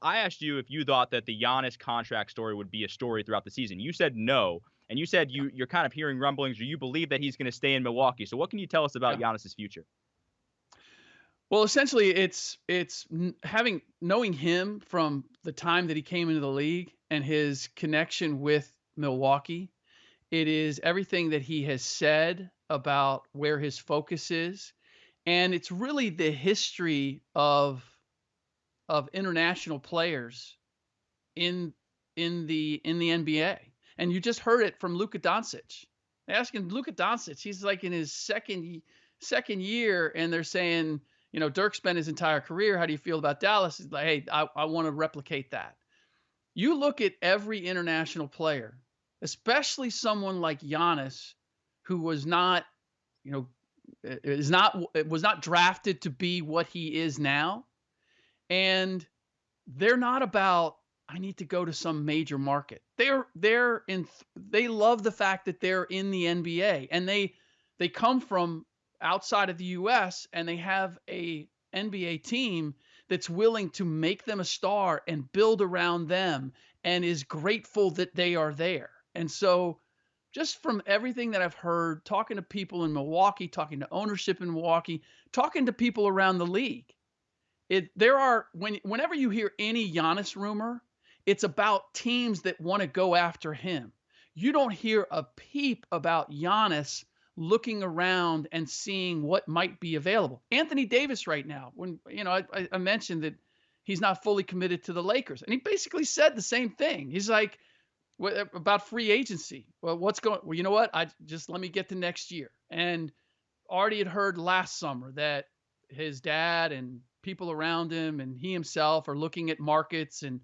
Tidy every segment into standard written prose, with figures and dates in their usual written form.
I asked you if you thought that the Giannis contract story would be a story throughout the season. You said no, and you said you're kind of hearing rumblings, or you believe that he's going to stay in Milwaukee. So what can you tell us about Yeah. Giannis's future? Well, essentially, it's knowing him from the time that he came into the league and his connection with Milwaukee. It is everything that he has said about where his focus is, and it's really the history of international players in the NBA. And you just heard it from Luka Doncic. Asking Luka Doncic, he's like in his second year, and they're saying, Dirk spent his entire career. How do you feel about Dallas? He's like, hey, I want to replicate that. You look at every international player, especially someone like Giannis, who was not, was not drafted to be what he is now. And they're not about, I need to go to some major market. They love the fact that they're in the NBA, and they come from outside of the US, and they have a NBA team that's willing to make them a star and build around them and is grateful that they are there. And so just from everything that I've heard, talking to people in Milwaukee, talking to ownership in Milwaukee, talking to people around the league, whenever you hear any Giannis rumor, it's about teams that want to go after him. You don't hear a peep about Giannis looking around and seeing what might be available. Anthony Davis right now, when I mentioned that he's not fully committed to the Lakers, and he basically said the same thing. He's like, about free agency. Well, you know what? Let me get to next year. And already had heard last summer that his dad and people around him and he himself are looking at markets, and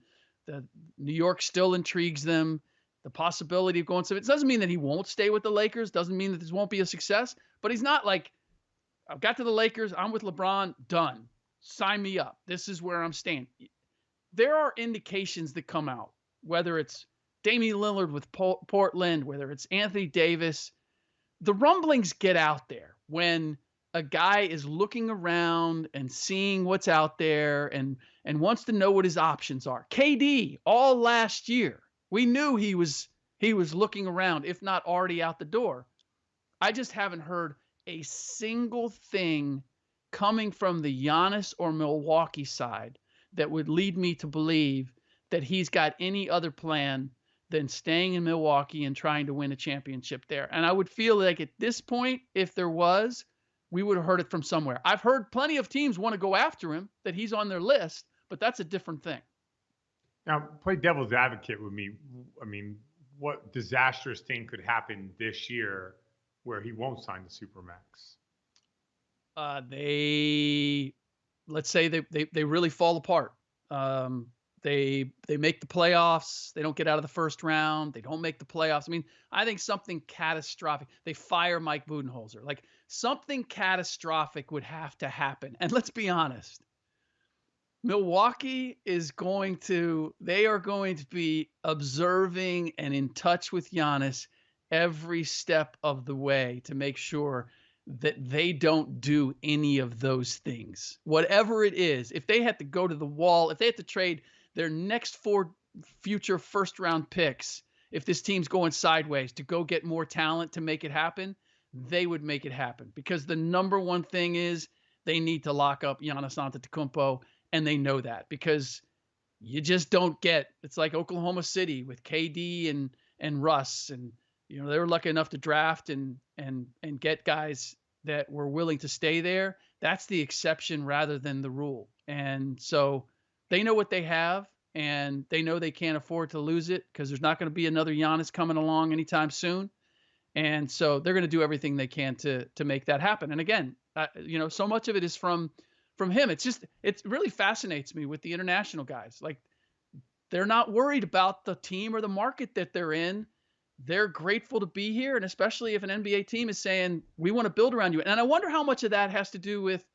the New York still intrigues them. The possibility of going, so it doesn't mean that he won't stay with the Lakers. Doesn't mean that this won't be a success, but he's not like, I've got to the Lakers, I'm with LeBron, done. Sign me up. This is where I'm staying. There are indications that come out, whether it's Damian Lillard with Portland, whether it's Anthony Davis, the rumblings get out there when a guy is looking around and seeing what's out there and wants to know what his options are. KD, all last year, we knew he was looking around, if not already out the door. I just haven't heard a single thing coming from the Giannis or Milwaukee side that would lead me to believe that he's got any other plan than staying in Milwaukee and trying to win a championship there. And I would feel like at this point, if there was, we would have heard it from somewhere. I've heard plenty of teams want to go after him, that he's on their list, but that's a different thing. Now, play devil's advocate with me. I mean, what disastrous thing could happen this year where he won't sign the Supermax? Let's say they really fall apart. They make the playoffs. They don't get out of the first round. They don't make the playoffs. I mean, I think something catastrophic. They fire Mike Budenholzer. Like, something catastrophic would have to happen. And let's be honest, Milwaukee are going to be observing and in touch with Giannis every step of the way to make sure that they don't do any of those things. Whatever it is, if they had to go to the wall, if they had to trade their next 4 future first-round picks, if this team's going sideways to go get more talent to make it happen, they would make it happen. Because the number one thing is they need to lock up Giannis Antetokounmpo, and they know that. Because you just don't get – it's like Oklahoma City with KD and Russ. And, they were lucky enough to draft and get guys that were willing to stay there. That's the exception rather than the rule. And so – they know what they have, and they know they can't afford to lose it because there's not going to be another Giannis coming along anytime soon. And so they're going to do everything they can to make that happen. And again, so much of it is from him. It really fascinates me with the international guys. Like, they're not worried about the team or the market that they're in. They're grateful to be here. And especially if an NBA team is saying, we want to build around you. And I wonder how much of that has to do with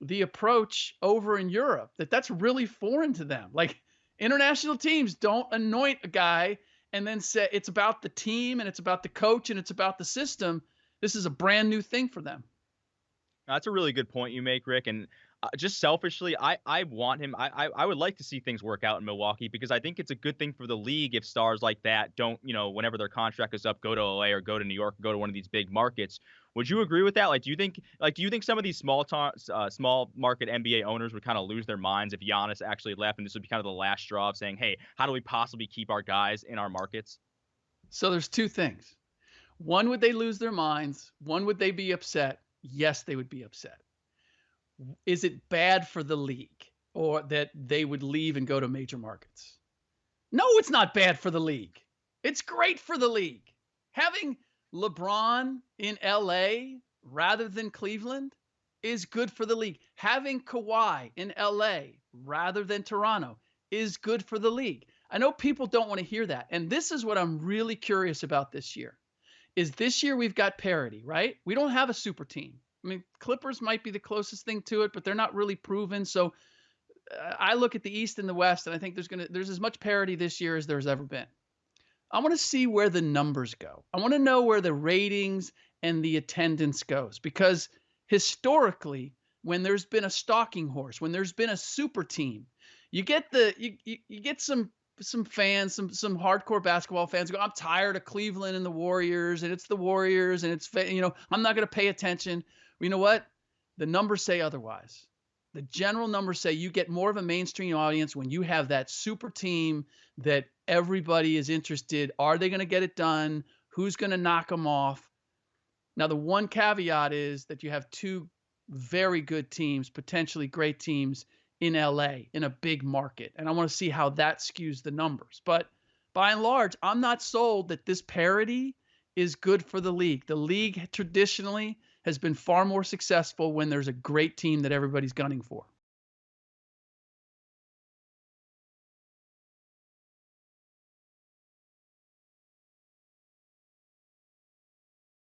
the approach over in Europe, that's really foreign to them. Like, international teams don't anoint a guy and then say it's about the team and it's about the coach and it's about the system. This is a brand new thing for them. That's a really good point you make, Rick. And Just selfishly, I want him. I would like to see things work out in Milwaukee because I think it's a good thing for the league if stars like that don't, whenever their contract is up, go to LA or go to New York, or go to one of these big markets. Would you agree with that? Like, do you think some of these small market NBA owners would kind of lose their minds if Giannis actually left, and this would be kind of the last straw of saying, hey, how do we possibly keep our guys in our markets? So there's two things. One, would they lose their minds? One, would they be upset? Yes, they would be upset. Is it bad for the league or that they would leave and go to major markets? No, it's not bad for the league. It's great for the league. Having LeBron in LA rather than Cleveland is good for the league. Having Kawhi in LA rather than Toronto is good for the league. I know people don't want to hear that. And this is what I'm really curious about this year. Is this year we've got parity, right? We don't have a super team. I mean, Clippers might be the closest thing to it, but they're not really proven. So I look at the East and the West, and I think there's as much parity this year as there's ever been. I want to see where the numbers go. I want to know where the ratings and the attendance goes, because historically, when there's been a stalking horse, when there's been a super team, you get some fans, some hardcore basketball fans go, I'm tired of Cleveland and the Warriors, and it's the Warriors, and I'm not going to pay attention. You know what? The numbers say otherwise. The general numbers say you get more of a mainstream audience when you have that super team that everybody is interested. Are they going to get it done? Who's going to knock them off? Now, the one caveat is that you have two very good teams, potentially great teams in LA, in a big market. And I want to see how that skews the numbers. But by and large, I'm not sold that this parity is good for the league. The league traditionally has been far more successful when there's a great team that everybody's gunning for.